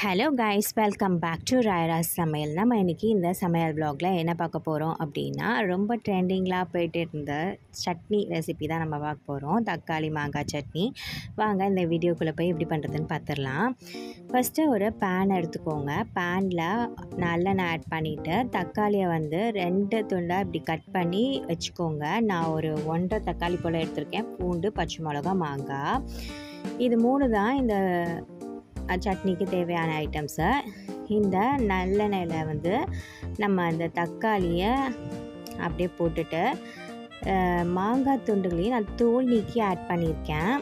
Hello guys, welcome back to Rayaras சமையல். நம்ம இன்றைக்கி இந்த சமையல் வ்ளாகில் என்ன பார்க்க போகிறோம் அப்படின்னா, ரொம்ப ட்ரெண்டிங்காக போய்ட்டு இருந்த சட்னி ரெசிபி தான் நம்ம பார்க்க போகிறோம். தக்காளி மாங்காய் சட்னி. வாங்க இந்த வீடியோக்குள்ளே போய் எப்படி பண்ணுறதுன்னு பார்த்துடலாம். ஃபஸ்ட்டு ஒரு பேன் எடுத்துக்கோங்க. பேனில் நல்லெண்ணெய் ஆட் பண்ணிவிட்டு தக்காளியை 2 துண்டாக இப்படி கட் பண்ணி வச்சுக்கோங்க. நான் ஒரு 1.5 தக்காளி போல் எடுத்திருக்கேன். பூண்டு, பச்சை மிளகா, மாங்காய், இது 3 தான் இந்த சட்னிக்கு தேவையான ஐட்டம்ஸு. இந்த நல்லெண்ணெயில் நம்ம அந்த தக்காளியை அப்படியே போட்டுட்டு மாங்காய் துண்டுகளையும் நான் தோல் நீக்கி ஆட் பண்ணியிருக்கேன்.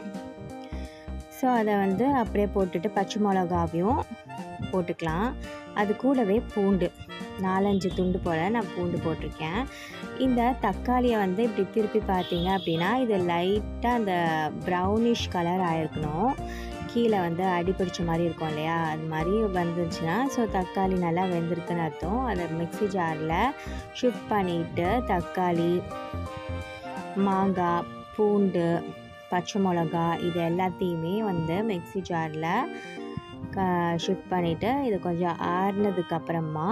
ஸோ அதை அப்படியே போட்டுட்டு பச்சை மிளகாவையும் போட்டுக்கலாம். அது கூடவே பூண்டு 4-5 துண்டு போல் நான் பூண்டு போட்டிருக்கேன். இந்த தக்காளியை இப்படி திருப்பி பார்த்தீங்க அப்படின்னா இது லைட்டாக அந்த ப்ரௌனிஷ் கலர் ஆகிருக்கணும். கீழே அடி பிடிச்ச மாதிரி இருக்கும் இல்லையா, அது மாதிரி வந்துச்சுன்னா ஸோ தக்காளி நல்லா வெந்திருக்குன்னு அர்த்தம். அதை மிக்ஸி ஜாரில் ஷிஃப்ட் பண்ணிவிட்டு தக்காளி, மாங்காய், பூண்டு, பச்சை மிளகா இது எல்லாத்தையுமே மிக்ஸி ஜாரில் ஷிஃப்ட் பண்ணிவிட்டு இது கொஞ்சம் ஆறுனதுக்கப்புறமா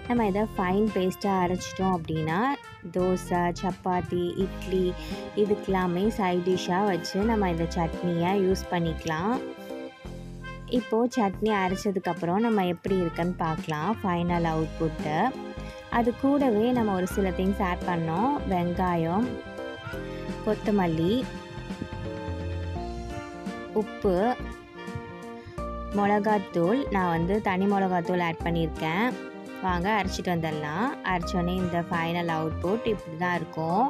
நம்ம இதை ஃபைன் பேஸ்ட்டாக அரைச்சிட்டோம் அப்படின்னா தோசை, சப்பாத்தி, இட்லி இதுக்கெல்லாமே சைட் டிஷ்ஷாக வச்சு நம்ம இந்த சட்னியை யூஸ் பண்ணிக்கலாம். இப்போது சட்னி அரைச்சதுக்கப்புறம் நம்ம எப்படி இருக்குன்னு பார்க்கலாம் ஃபைனல் அவுட்புட்டு. அது கூடவே நம்ம ஒரு சில திங்ஸ் ஆட் பண்ணோம். வெங்காயம், கொத்தமல்லி, உப்பு, மிளகாத்தூள். நான் தனி மிளகாத்தூள் ஆட் பண்ணியிருக்கேன். வாங்க அரைச்சிட்டு வந்துடலாம். அரைச்சோன்னே இந்த ஃபைனல் அவுட்புட் இப்படி தான் இருக்கும்.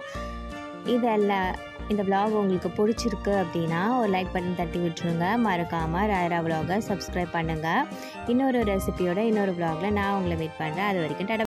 இதெல்லாம் இந்த vlog உங்களுக்கு பிடிச்சிருக்கு அப்படின்னா ஒரு லைக் பட்டன் தட்டி விட்டுருங்க. மறக்காமல் ராயரா vlog-ஐ சப்ஸ்கிரைப் பண்ணுங்கள். இன்னொரு ரெசிபியோட இன்னொரு vlog-ல நான் உங்களை மீட் பண்ணுறேன். அது வரைக்கும்